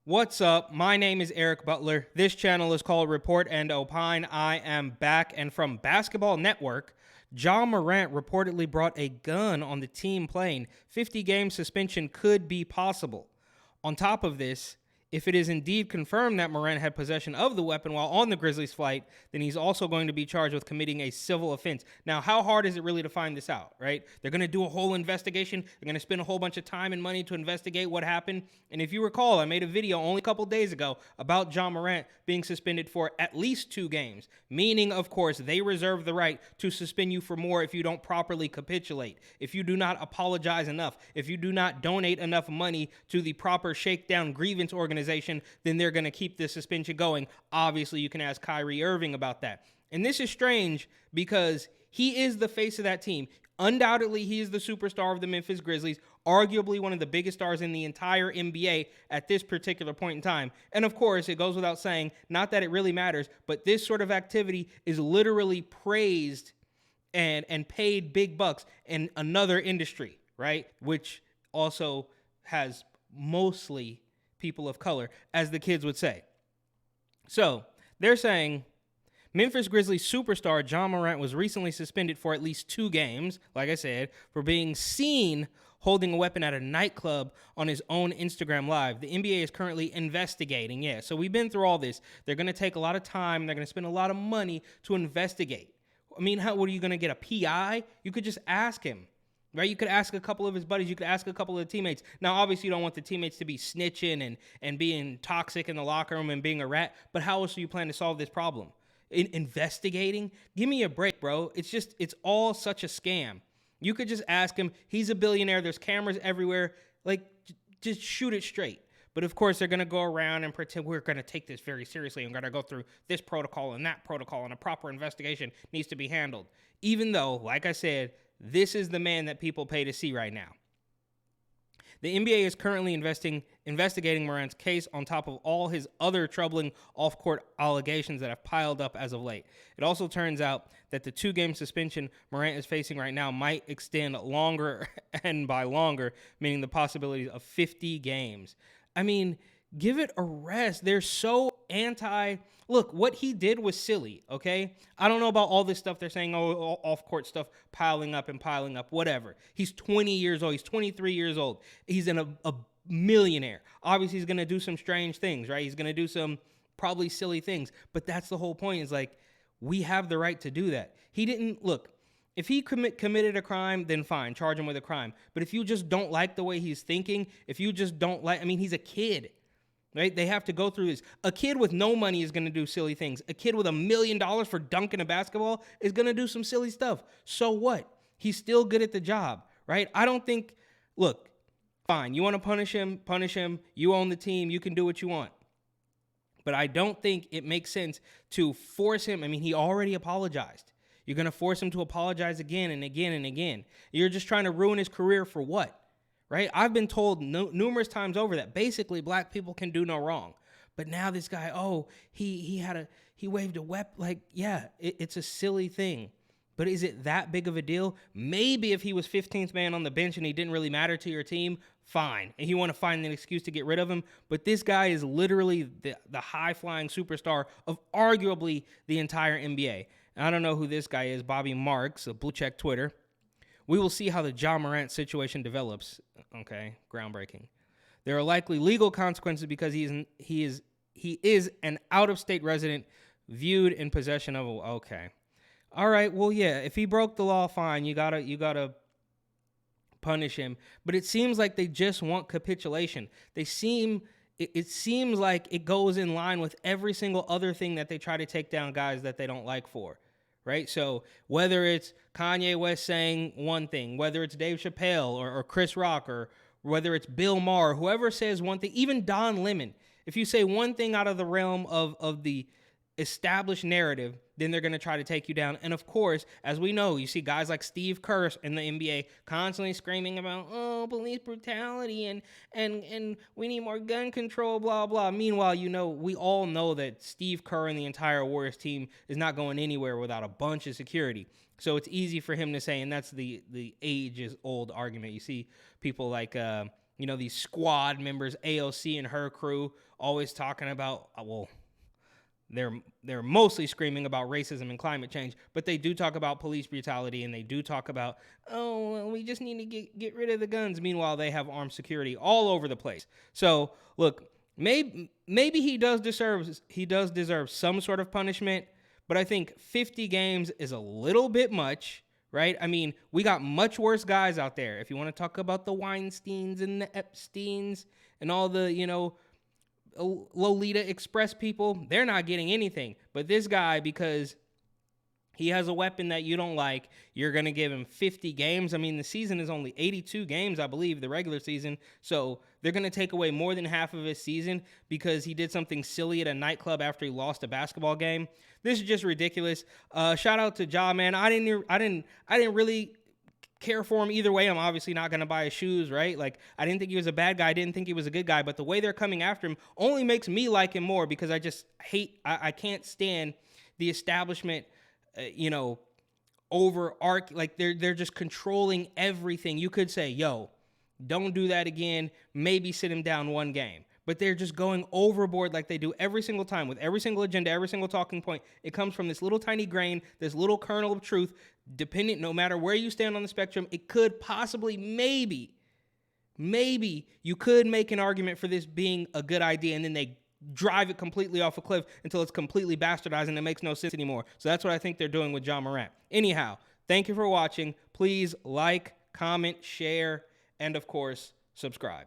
What's up? My name is Eric Butler. This channel is called Report and Opine. I am back, and from Basketball Network, Morant reportedly brought a gun on the team plane. 50-game suspension could be possible. On top of this, if it is indeed confirmed that Morant had possession of the weapon while on the Grizzlies flight, then he's also going to be charged with committing a civil offense. Now, how hard is it really to find this out, right? They're going to do a whole investigation. They're going to spend a whole bunch of time and money to investigate what happened. And if you recall, I made a video only a couple days ago about Morant being suspended for at least 2 games, meaning, of course, they reserve the right to suspend you for more if you don't properly capitulate, if you do not apologize enough, if you do not donate enough money to the proper shakedown grievance organization, then they're going to keep this suspension going. Obviously, you can ask Kyrie Irving about that. And this is strange because he is the face of that team. Undoubtedly, he is the superstar of the Memphis Grizzlies, arguably one of the biggest stars in the entire NBA at this particular point in time. And of course, it goes without saying, not that it really matters, but this sort of activity is literally praised and paid big bucks in another industry, right? Which also has mostly people of color, as the kids would say. So they're saying Memphis Grizzlies superstar Morant was recently suspended for at least 2 games, like I said, for being seen holding a weapon at a nightclub on his own Instagram Live. The NBA is currently investigating. Yeah, so we've been through all this. They're going to take a lot of time. They're going to spend a lot of money to investigate. I mean, what are you going to get, a PI? You could just ask him. Right? You could ask a couple of his buddies. You could ask a couple of the teammates. Now, obviously, you don't want the teammates to be snitching and being toxic in the locker room and being a rat. But how else do you plan to solve this problem? Investigating? Give me a break, bro. It's all such a scam. You could just ask him. He's a billionaire. There's cameras everywhere. Like, just shoot it straight. But of course, they're going to go around and pretend we're going to take this very seriously and going to go through this protocol and that protocol, and a proper investigation needs to be handled. Even though, like I said, this is the man that people pay to see right now. The NBA is currently investigating Morant's case on top of all his other troubling off-court allegations that have piled up as of late. It also turns out that the 2-game suspension Morant is facing right now might extend longer, and by longer, meaning the possibility of 50 games. I mean, give it a rest. They're so Look, what he did was silly, okay? I don't know about all this stuff they're saying, off-court stuff piling up, whatever. He's 20 years old. He's 23 years old. He's a millionaire. Obviously, he's going to do some strange things, right? He's going to do some probably silly things. But that's the whole point, is like, we have the right to do that. He didn't, look, if he committed a crime, then fine, charge him with a crime. But if you just don't like the way he's thinking, if you just don't like, I mean, he's a kid. Right? They have to go through this. A kid with no money is going to do silly things. A kid with $1 million for dunking a basketball is going to do some silly stuff. So what? He's still good at the job, right? I don't think, look, fine, you want to punish him. You own the team. You can do what you want. But I don't think it makes sense to force him. I mean, he already apologized. You're going to force him to apologize again and again and again. You're just trying to ruin his career for what? Right? I've been told numerous times over that basically black people can do no wrong. But now this guy, he waved a weapon. Like, yeah, it's a silly thing. But is it that big of a deal? Maybe if he was 15th man on the bench and he didn't really matter to your team, fine. And you want to find an excuse to get rid of him. But this guy is literally the high-flying superstar of arguably the entire NBA. And I don't know who this guy is, Bobby Marks of Blue Check Twitter. We will see how the Morant situation develops. Okay, groundbreaking. There are likely legal consequences because he is an out-of-state resident viewed in possession of. Okay, all right. Well, yeah. If he broke the law, fine. You gotta punish him. But it seems like they just want capitulation. It seems like it goes in line with every single other thing that they try to take down guys that they don't like for. Right? So whether it's Kanye West saying one thing, whether it's Dave Chappelle or Chris Rock, or whether it's Bill Maher, whoever says one thing, even Don Lemon, if you say one thing out of the realm of the established narrative, then they're going to try to take you down. And of course, as we know, you see guys like Steve Kerr in the NBA constantly screaming about, police brutality and we need more gun control, blah, blah. Meanwhile, we all know that Steve Kerr and the entire Warriors team is not going anywhere without a bunch of security. So it's easy for him to say, and that's the age-is-old argument. You see people like these squad members, AOC and her crew, always talking about, they're mostly screaming about racism and climate change, but they do talk about police brutality, and they do talk about, we just need to get rid of the guns. Meanwhile, they have armed security all over the place. So look, maybe he does deserve some sort of punishment, but I think 50 games is a little bit much, right? I mean, we got much worse guys out there. If you want to talk about the Weinsteins and the Epsteins and all the, Lolita Express people, they're not getting anything. But this guy, because he has a weapon that you don't like, you're going to give him 50 games. I mean, the season is only 82 games, I believe, the regular season. So they're going to take away more than half of his season because he did something silly at a nightclub after he lost a basketball game. This is just ridiculous. Shout out to Ja, man. I didn't really care for him either way. I'm obviously not going to buy his shoes, right? Like, I didn't think he was a bad guy. I didn't think he was a good guy. But the way they're coming after him only makes me like him more, because I just I can't stand the establishment, like they're just controlling everything. You could say, yo, don't do that again. Maybe sit him down one game. But they're just going overboard like they do every single time with every single agenda, every single talking point. It comes from this little tiny grain, this little kernel of truth. Depending, no matter where you stand on the spectrum, it could possibly, maybe you could make an argument for this being a good idea, and then they drive it completely off a cliff until it's completely bastardized and it makes no sense anymore. So that's what I think they're doing with Ja Morant. Anyhow, thank you for watching. Please like, comment, share, and of course, subscribe.